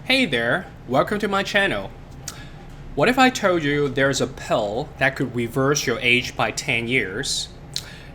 Hey there, welcome to my channel. What if I told you there's a pill that could reverse your age by 10 years?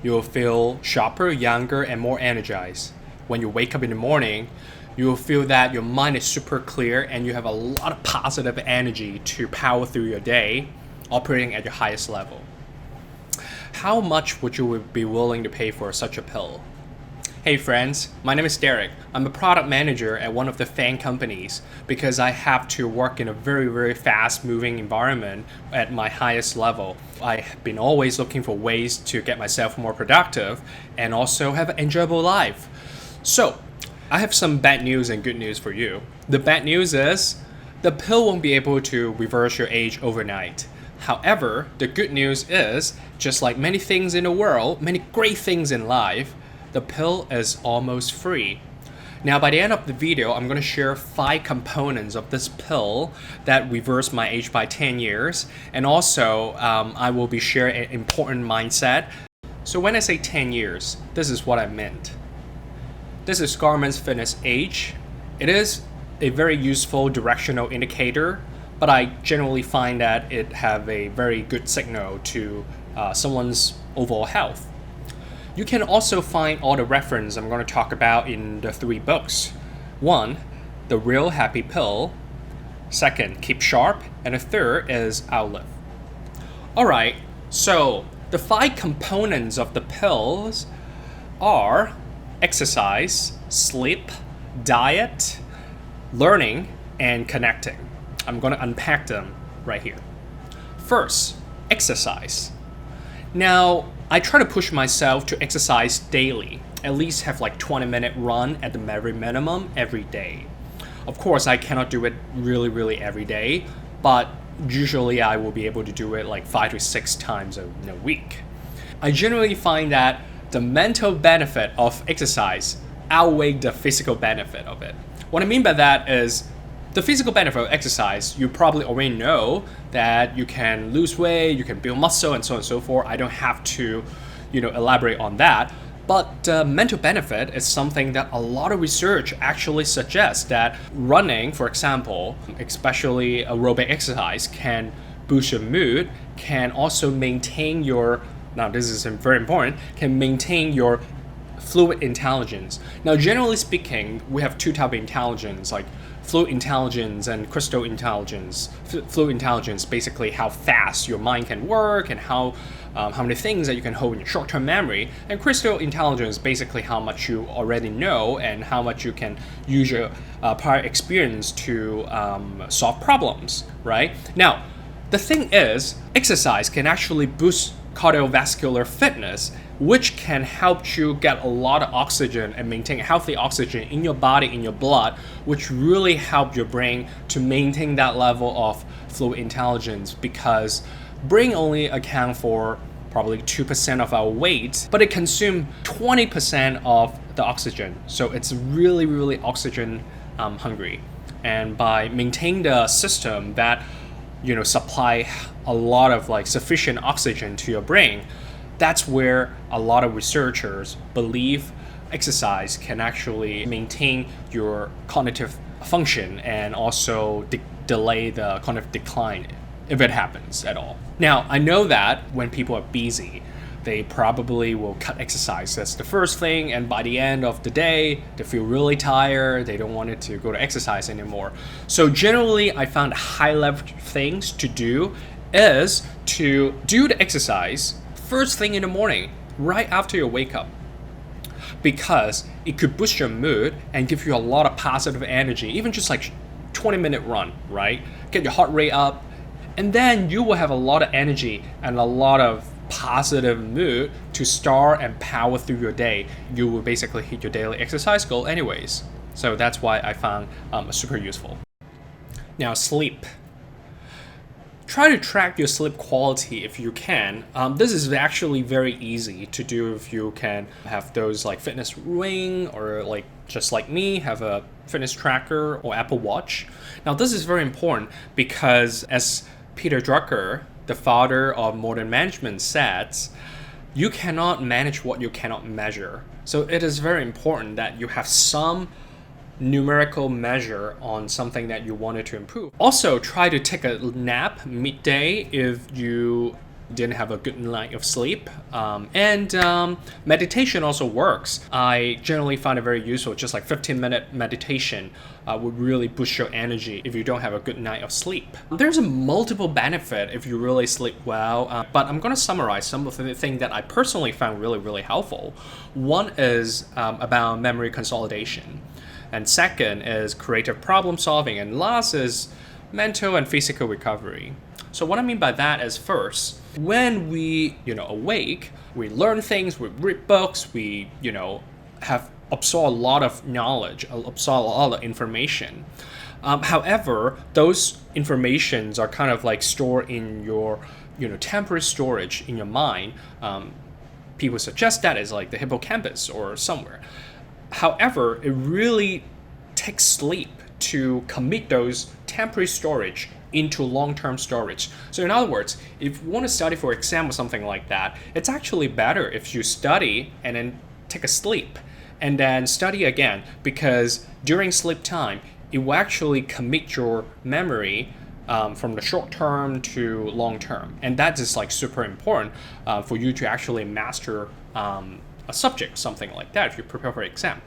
You'll feel sharper, younger, and more energized. When you wake up in the morning, you'll feel that your mind is super clear and you have a lot of positive energy to power through your day, operating at your highest level. How much would you be willing to pay for such a pill? Hey friends, my name is Derek. I'm a product manager at one of the FAANG companies because I have to work in a very fast moving environment at my highest level. I've been always looking for ways to get myself more productive and also have an enjoyable life. So, I have some bad news and good news for you. The bad news is the pill won't be able to reverse your age overnight. However, the good news is, just like many things in the world, many great things in life, the pill is almost free. Now, by the end of the video, I'm going to share 5 components of this pill that reverse my age by 10 years. And also, I will be sharing an important mindset. So when I say 10 years, this is what I meant. This is Garmin's Fitness Age. It is a very useful directional indicator, but I generally find that it have a very good signal to someone's overall health. You can also find all the reference I'm going to talk about in the 3 books. 1, The Real Happy Pill. 2nd, Keep Sharp. And the 3rd is Outlive. Alright, so the 5 components of the pills are exercise, sleep, diet, learning, and connecting. I'm going to unpack them right here. First, exercise. Now, I try to push myself to exercise daily, at least have like 20-minute run at the very minimum every day. Of course, I cannot do it really every day, but usually I will be able to do it like 5 to 6 times in a week. I generally find that the mental benefit of exercise outweigh the physical benefit of it. What I mean by that is the physical benefit of exercise, you probably already know that you can lose weight, you can build muscle, and so on and so forth. I don't have to, elaborate on that. But the mental benefit is something that a lot of research actually suggests that running, for example, especially aerobic exercise, can boost your mood, can also maintain your, now this is very important, can maintain your fluid intelligence. Now, generally speaking, we have 2 types of intelligence, like fluid intelligence and crystal intelligence. Fluid intelligence, basically how fast your mind can work and how many things that you can hold in short-term memory. And crystal intelligence, basically how much you already know and how much you can use your prior experience to solve problems, right? Now, the thing is, exercise can actually boost cardiovascular fitness, which can help you get a lot of oxygen and maintain healthy oxygen in your body, in your blood, which really help your brain to maintain that level of fluid intelligence, because brain only account for probably 2% of our weight, but it consumes 20% of the oxygen. So it's really oxygen hungry. And by maintaining the system that supply a lot of like sufficient oxygen to your brain, that's where a lot of researchers believe exercise can actually maintain your cognitive function and also delay the cognitive decline if it happens at all. Now, I know that when people are busy, they probably will cut exercise. That's the first thing, and by the end of the day, they feel really tired, they don't want it to go to exercise anymore. So generally, I found high-level things to do is to do the exercise first thing in the morning, right after you wake up, because it could boost your mood and give you a lot of positive energy, even just like 20-minute run, right? Get your heart rate up, and then you will have a lot of energy and a lot of positive mood to start and power through your day. You will basically hit your daily exercise goal anyways. So that's why I found super useful. Now, sleep. Try to track your sleep quality if you can. This is actually very easy to do if you can have those like fitness ring, or like just like me, have a fitness tracker or Apple Watch. Now, this is very important because, as Peter Drucker, the father of modern management, says, you cannot manage what you cannot measure. So it is very important that you have some numerical measure on something that you wanted to improve. Also, try to take a nap midday if you didn't have a good night of sleep. And meditation also works. I generally find it very useful. Just like 15-minute meditation would really boost your energy if you don't have a good night of sleep. There's a multiple benefit if you really sleep well, but I'm going to summarize some of the things that I personally found really, really helpful. One is about memory consolidation. And second is creative problem solving. And last is mental and physical recovery. So what I mean by that is, first, when we, awake, we learn things, we read books, we, have absorbed a lot of knowledge, absorb a lot of information. However, those informations are kind of like stored in your, temporary storage in your mind. People suggest that is like the hippocampus or somewhere. However, it really takes sleep to commit those temporary storage into long-term storage. So in other words, if you want to study for exam or something like that, it's actually better if you study and then take a sleep and then study again, because during sleep time, it will actually commit your memory from the short term to long term. And that is like super important for you to actually master a subject, something like that, if you prepare for exam.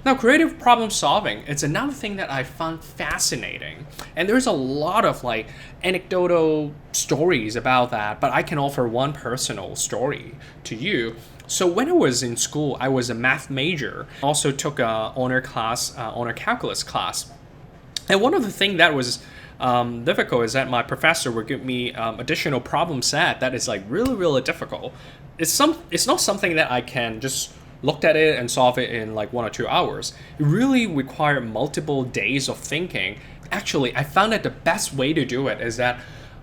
Now, creative problem solving, it's another thing that I found fascinating. And there's a lot of like anecdotal stories about that, but I can offer one personal story to you. So when I was in school, I was a math major. I also took a honor calculus class. And one of the things that was difficult is that my professor would give me additional problem set that is like really, really difficult. It's not something that I can just look at it and solve it in like 1 or 2 hours. It really required multiple days of thinking. Actually, I found that the best way to do it is that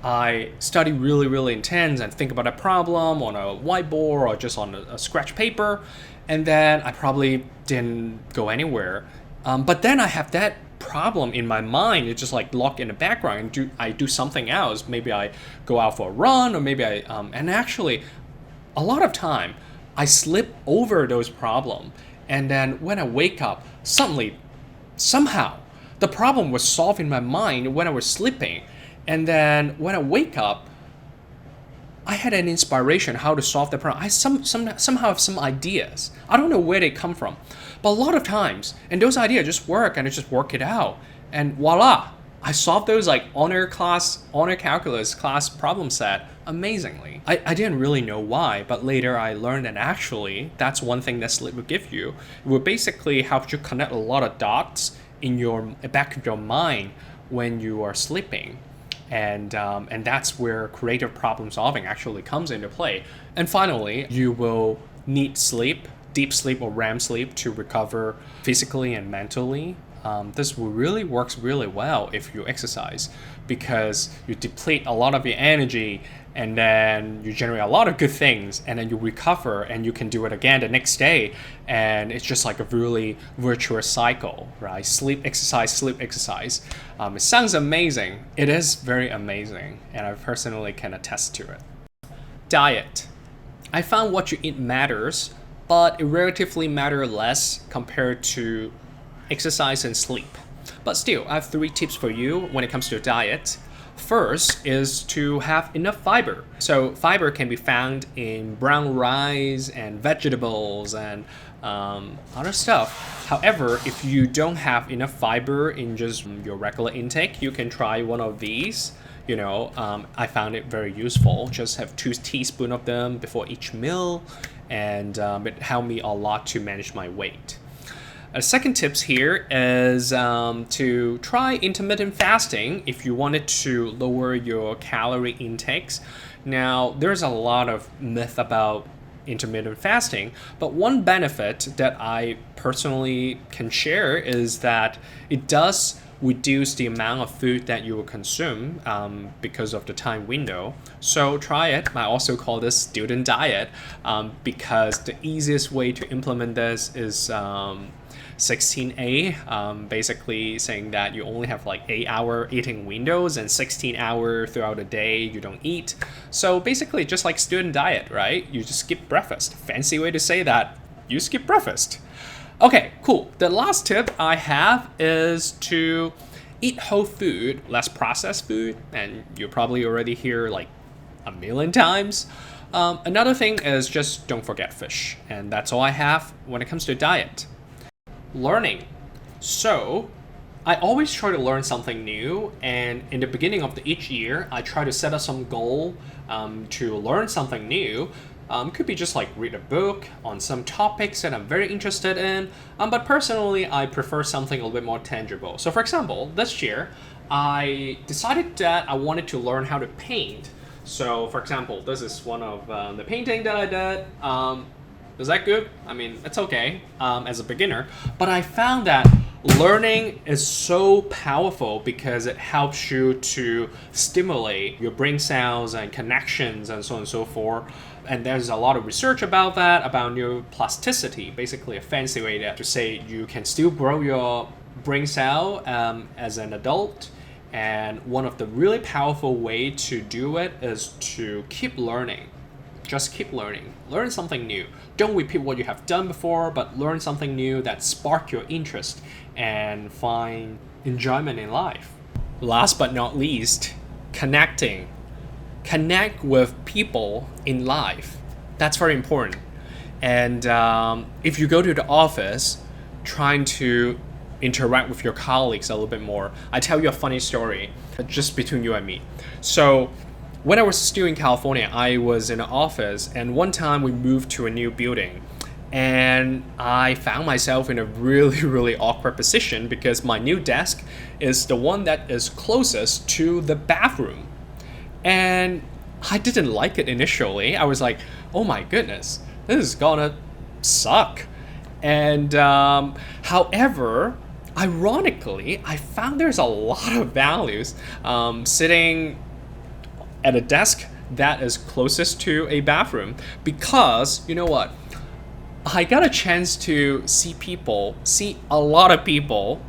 I study really, really intense and think about a problem on a whiteboard or just on a scratch paper, and then I probably didn't go anywhere. But then I have that problem in my mind. It's just like locked in the background, and I do something else. Maybe I go out for a run, or maybe and actually, a lot of time, I slip over those problems. And then when I wake up, suddenly, somehow, the problem was solved in my mind when I was sleeping. And then when I wake up, I had an inspiration how to solve the problem. I somehow have some ideas. I don't know where they come from. But a lot of times, and those ideas just work, and I just work it out. And voila, I solved those like honor calculus class problem set amazingly. I didn't really know why, but later I learned that actually that's one thing that sleep will give you. It will basically help you connect a lot of dots in your back of your mind when you are sleeping. And that's where creative problem solving actually comes into play. And finally, you will need sleep, deep sleep or REM sleep, to recover physically and mentally. This really works really well if you exercise, because you deplete a lot of your energy and then you generate a lot of good things, and then you recover and you can do it again the next day. And it's just like a really virtuous cycle, right? Sleep, exercise, it sounds amazing. It is very amazing, and I personally can attest to it. Diet. I found what you eat matters, but it relatively matters less compared to exercise and sleep. But still, I have 3 tips for you when it comes to diet. First is to have enough fiber. So fiber can be found in brown rice and vegetables and other stuff. However, if you don't have enough fiber in just your regular intake, you can try one of these. I found it very useful. Just have 2 teaspoons of them before each meal, and it helped me a lot to manage my weight. A second tips here is to try intermittent fasting if you wanted to lower your calorie intakes. Now, there's a lot of myth about intermittent fasting, but one benefit that I personally can share is that it does reduce the amount of food that you will consume because of the time window. So try it. I also call this student diet because the easiest way to implement this is 16A, basically saying that you only have like 8-hour eating windows and 16 hours throughout the day you don't eat. So basically just like student diet, right? You just skip breakfast. Fancy way to say that, you skip breakfast. Okay, cool. The last tip I have is to eat whole food, less processed food, and you probably already hear like a million times. Another thing is just don't forget fish, and that's all I have when it comes to diet. Learning. So, I always try to learn something new, and in the beginning of each year, I try to set up some goal to learn something new. Could be just like read a book on some topics that I'm very interested in, but personally, I prefer something a little bit more tangible. So, for example, this year, I decided that I wanted to learn how to paint. So, for example, this is one of the painting that I did. Is that good? I mean, it's okay as a beginner, but I found that learning is so powerful because it helps you to stimulate your brain cells and connections and so on and so forth. And there's a lot of research about that, about neuroplasticity, basically a fancy way to say you can still grow your brain cell as an adult. And one of the really powerful way to do it is to keep learning. Just keep learning. Learn something new. Don't repeat what you have done before, but learn something new that spark your interest and find enjoyment in life. Last but not least, connecting. Connect with people in life. That's very important. And if you go to the office trying to interact with your colleagues a little bit more, I tell you a funny story just between you and me. So when I was still in California, I was in an office, and one time we moved to a new building, and I found myself in a really, really awkward position because my new desk is the one that is closest to the bathroom. And I didn't like it initially. I was like, oh my goodness, this is gonna suck. And however, ironically, I found there's a lot of values sitting at a desk that is closest to a bathroom, because you know what? I got a chance to see a lot of people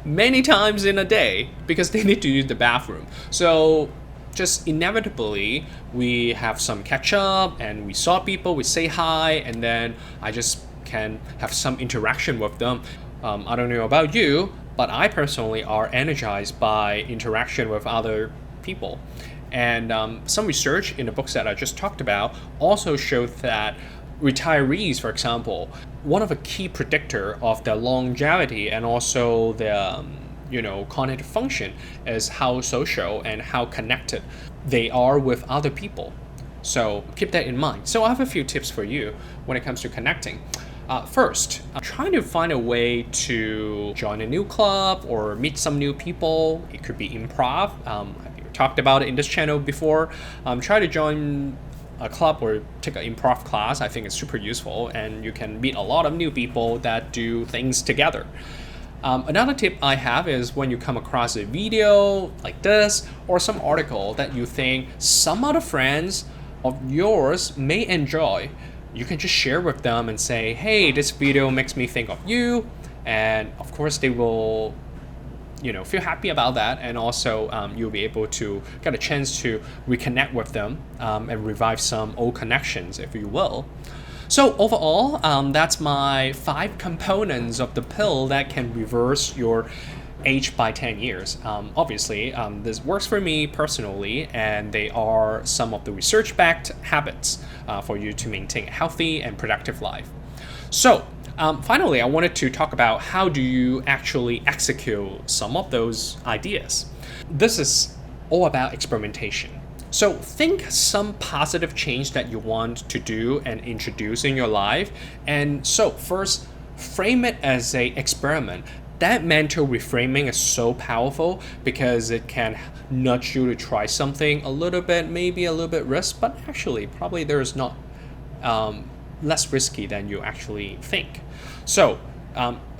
many times in a day because they need to use the bathroom. So just inevitably, we have some catch up and we saw people, we say hi, and then I just can have some interaction with them. I don't know about you, but I personally are energized by interaction with other people. And some research in the books that I just talked about also showed that retirees, for example, one of the key predictor of their longevity and also the cognitive function is how social and how connected they are with other people. So keep that in mind. So I have a few tips for you when it comes to connecting. First, I'm trying to find a way to join a new club or meet some new people. It could be improv. Talked about it in this channel before. Try to join a club or take an improv class. I think it's super useful, and you can meet a lot of new people that do things together. Another tip I have is when you come across a video like this or some article that you think some other friends of yours may enjoy, you can just share with them and say, hey, this video makes me think of you. And of course they will feel happy about that, and also you'll be able to get a chance to reconnect with them and revive some old connections, if you will. So overall, that's my 5 components of the pill that can reverse your age by 10 years. Obviously, this works for me personally, and they are some of the research-backed habits for you to maintain a healthy and productive life. So finally, I wanted to talk about how do you actually execute some of those ideas. This is all about experimentation. So think some positive change that you want to do and introduce in your life. And so first, frame it as an experiment. That mental reframing is so powerful because it can nudge you to try something a little bit, maybe a little bit risk, but actually probably there's not less risky than you actually think. So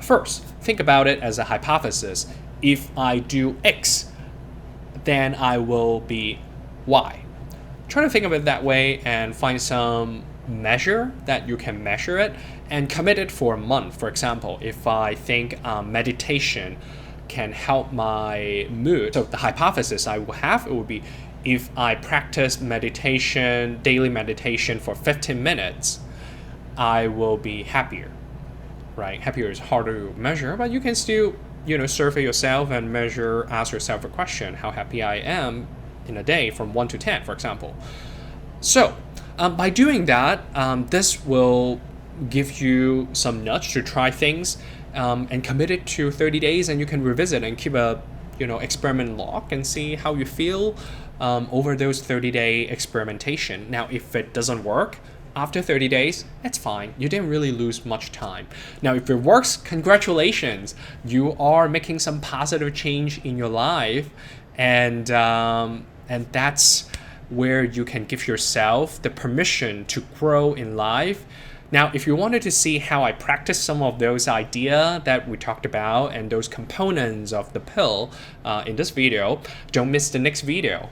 first, think about it as a hypothesis. If I do X, then I will be Y. Try to think of it that way and find some measure that you can measure it and commit it for a month. For example, if I think meditation can help my mood, so the hypothesis I will have, it would be if I practice daily meditation for 15 minutes, I will be happier. right? Happier is harder to measure, but you can still, survey yourself and ask yourself a question: how happy I am in a day from 1 to 10, for example. So, by doing that, this will give you some nudge to try things, and commit it to 30 days, and you can revisit and keep a experiment log and see how you feel over those 30-day experimentation. Now, if it doesn't work after 30 days, that's fine. You didn't really lose much time. Now, if it works, congratulations. You are making some positive change in your life, and that's where you can give yourself the permission to grow in life. Now, if you wanted to see how I practice some of those ideas that we talked about and those components of the pill in this video, don't miss the next video.